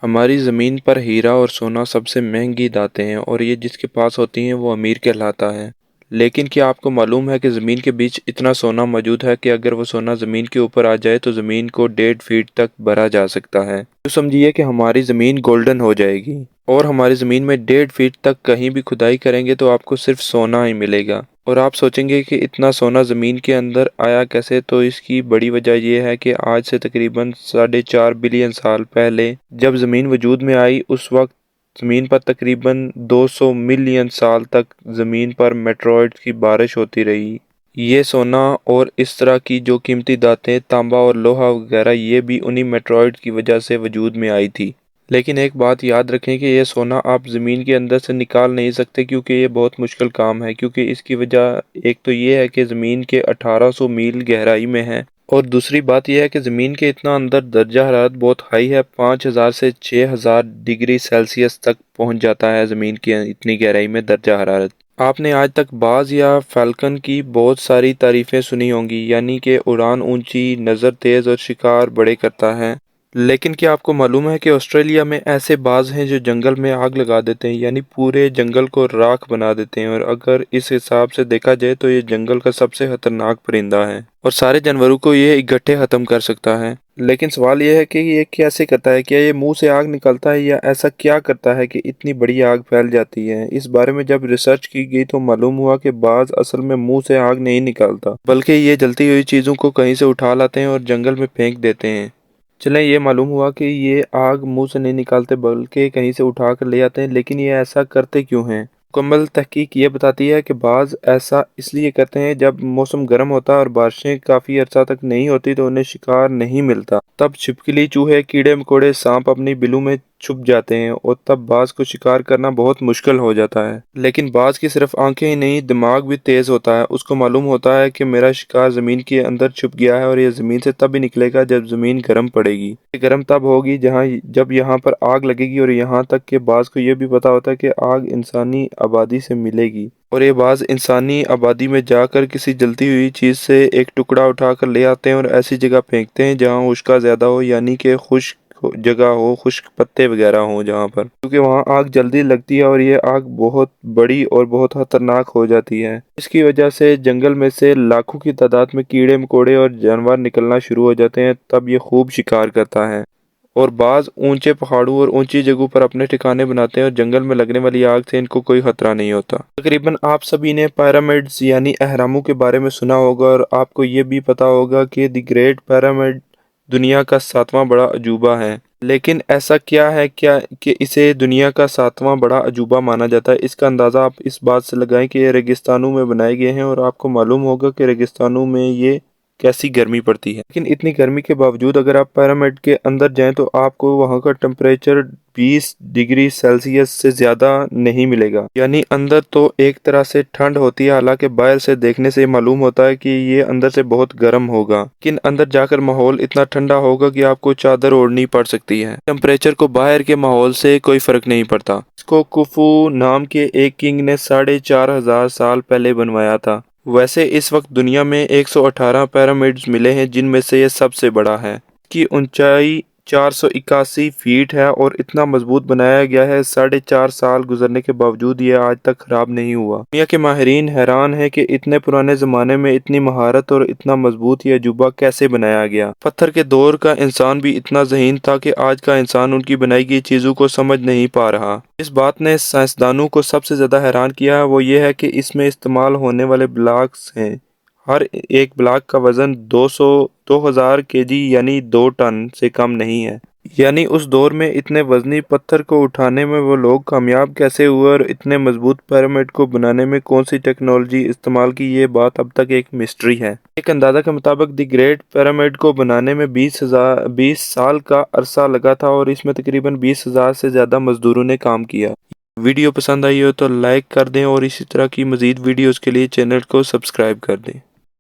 ہماری زمین پر ہیرا اور سونا سب سے مہنگی دھاتیں ہیں اور یہ جس کے پاس ہوتی ہیں وہ امیر کہلاتا ہے۔ لیکن کیا آپ کو معلوم ہے کہ زمین کے بیچ اتنا سونا موجود ہے کہ اگر وہ سونا زمین کے اوپر آ جائے تو زمین کو 1.5 فٹ تک بھرا جا سکتا ہے۔ تو سمجھیے کہ ہماری زمین گولڈن ہو جائے گی اور ہماری زمین میں 1.5 فٹ تک کہیں بھی کھدائی کریں گے تو آپ کو صرف سونا ہی ملے گا۔ اور آپ سوچیں گے کہ اتنا سونا زمین کے اندر آیا کیسے؟ تو اس کی بڑی وجہ یہ ہے کہ آج سے تقریباً 4.5 بلین سال پہلے جب زمین وجود میں آئی اس وقت زمین پر تقریباً 200 ملین سال تک زمین پر میٹرائٹس کی بارش ہوتی رہی۔ یہ سونا اور اس طرح کی جو قیمتی دھاتیں تانبا اور لوہا وغیرہ یہ بھی انہی میٹرائٹس کی وجہ سے وجود میں آئی تھی۔ لیکن ایک بات یاد رکھیں کہ یہ سونا آپ زمین کے اندر سے نکال نہیں سکتے کیونکہ یہ بہت مشکل کام ہے، کیونکہ اس کی وجہ ایک تو یہ ہے کہ زمین کے 1800 میل گہرائی میں ہے اور دوسری بات یہ ہے کہ زمین کے اتنا اندر درجہ حرارت بہت ہائی ہے، 5000 سے 6000 ڈگری سیلسیس تک پہنچ جاتا ہے زمین کی اتنی گہرائی میں درجہ حرارت۔ آپ نے آج تک باز یا فالکن کی بہت ساری تعریفیں سنی ہوں گی، یعنی کہ اڑان اونچی، نظر تیز اور شکار بڑے کرتا ہے۔ لیکن کیا آپ کو معلوم ہے کہ آسٹریلیا میں ایسے باز ہیں جو جنگل میں آگ لگا دیتے ہیں، یعنی پورے جنگل کو راکھ بنا دیتے ہیں، اور اگر اس حساب سے دیکھا جائے تو یہ جنگل کا سب سے خطرناک پرندہ ہے اور سارے جانوروں کو یہ اکٹھے ختم کر سکتا ہے۔ لیکن سوال یہ ہے کہ یہ کیسے کرتا ہے؟ کیا یہ منہ سے آگ نکلتا ہے یا ایسا کیا کرتا ہے کہ اتنی بڑی آگ پھیل جاتی ہے؟ اس بارے میں جب ریسرچ کی گئی تو معلوم ہوا کہ باز اصل میں منہ سے آگ نہیں نکالتا، بلکہ یہ جلتی ہوئی چیزوں کو کہیں سے اٹھا لاتے ہیں اور جنگل میں پھینک دیتے ہیں۔ چلیں یہ معلوم ہوا کہ یہ آگ منہ سے نہیں نکالتے بلکہ کہیں سے اٹھا کر لے آتے ہیں، لیکن یہ ایسا کرتے کیوں ہیں؟ مکمل تحقیق یہ بتاتی ہے کہ باز ایسا اس لیے کرتے ہیں جب موسم گرم ہوتا ہے اور بارشیں کافی عرصہ تک نہیں ہوتی تو انہیں شکار نہیں ملتا، تب چھپکلی، چوہے، کیڑے مکوڑے، سانپ اپنی بلوں میں چھپ جاتے ہیں اور تب باز کو شکار کرنا بہت مشکل ہو جاتا ہے۔ لیکن باز کی صرف آنکھیں ہی نہیں، دماغ بھی تیز ہوتا ہے۔ اس کو معلوم ہوتا ہے کہ میرا شکار زمین کے اندر چھپ گیا ہے اور یہ زمین سے تب ہی نکلے گا جب زمین گرم پڑے گی۔ یہ گرم تب ہوگی جب یہاں پر آگ لگے گی، اور یہاں تک کہ باز کو یہ بھی پتا ہوتا ہے کہ آگ انسانی آبادی سے ملے گی، اور یہ باز انسانی آبادی میں جا کر کسی جلتی ہوئی چیز سے ایک ٹکڑا اٹھا کر لے آتے ہیں اور ایسی جگہ پھینکتے ہیں جہاں خشکا زیادہ ہو، یعنی کہ خشک جگہ ہو، خشک پتے وغیرہ ہوں جہاں پر، کیونکہ وہاں آگ جلدی لگتی ہے اور یہ آگ بہت بڑی اور بہت خطرناک ہو جاتی ہے۔ اس کی وجہ سے جنگل میں سے لاکھوں کی تعداد میں کیڑے مکوڑے اور جانور نکلنا شروع ہو جاتے ہیں، تب یہ خوب شکار کرتا ہے۔ اور بعض اونچے پہاڑوں اور اونچی جگہوں پر اپنے ٹھکانے بناتے ہیں اور جنگل میں لگنے والی آگ سے ان کو کوئی خطرہ نہیں ہوتا۔ تقریباً آپ سبھی نے پیرامڈز یعنی اہراموں کے بارے میں سنا ہوگا، اور آپ کو یہ بھی پتا ہوگا کہ دی گریٹ پیرامڈ دنیا کا 7واں بڑا عجوبہ ہے۔ لیکن ایسا کیا ہے کہ اسے دنیا کا 7واں بڑا عجوبہ مانا جاتا ہے؟ اس کا اندازہ آپ اس بات سے لگائیں کہ یہ ریگستانوں میں بنائے گئے ہیں، اور آپ کو معلوم ہوگا کہ ریگستانوں میں یہ کیسی گرمی پڑتی ہے۔ لیکن اتنی گرمی کے باوجود اگر آپ پیرامڈ کے اندر جائیں تو آپ کو وہاں کا ٹمپریچر 20 ڈگری سیلسیس سے زیادہ نہیں ملے گا، یعنی اندر تو ایک طرح سے ٹھنڈ ہوتی ہے، حالانکہ باہر سے دیکھنے سے معلوم ہوتا ہے کہ یہ اندر سے بہت گرم ہوگا، لیکن اندر جا کر ماحول اتنا ٹھنڈا ہوگا کہ آپ کو چادر اوڑھنی پڑ سکتی ہے۔ ٹمپریچر کو باہر کے ماحول سے کوئی فرق نہیں پڑتا۔ اس کو کفو نام کے ایک کنگ نے 4500 سال پہلے بنوایا تھا۔ ویسے اس وقت دنیا میں 118 پیرامڈز ملے ہیں، جن میں سے یہ سب سے بڑا ہے۔ اس کی اونچائی 481 فیٹ ہے اور اتنا مضبوط بنایا گیا ہے، 4.5 سال گزرنے کے باوجود یہ آج تک خراب نہیں ہوا۔ دنیا کے ماہرین حیران ہیں کہ اتنے پرانے زمانے میں اتنی مہارت اور اتنا مضبوط یہ عجوبہ کیسے بنایا گیا۔ پتھر کے دور کا انسان بھی اتنا ذہین تھا کہ آج کا انسان ان کی بنائی گئی چیزوں کو سمجھ نہیں پا رہا۔ اس بات نے سائنسدانوں کو سب سے زیادہ حیران کیا ہے وہ یہ ہے کہ اس میں استعمال ہونے والے بلاکس ہیں۔ ہر ایک بلاک کا وزن 2000 kg یعنی 2 ٹن سے کم نہیں ہے۔ یعنی اس دور میں اتنے وزنی پتھر کو اٹھانے میں وہ لوگ کامیاب کیسے ہوئے، اور اتنے مضبوط پیرامڈ کو بنانے میں کون سی ٹیکنالوجی استعمال کی، یہ بات اب تک ایک مسٹری ہے۔ ایک اندازہ کے مطابق دی گریٹ پیرامڈ کو بنانے میں 20 سال کا عرصہ لگا تھا، اور اس میں تقریباً 20,000 سے زیادہ مزدوروں نے کام کیا۔ ویڈیو پسند آئی ہو تو لائک کر دیں اور اسی طرح کی مزید ویڈیوز کے لیے چینل کو سبسکرائب کر دیں۔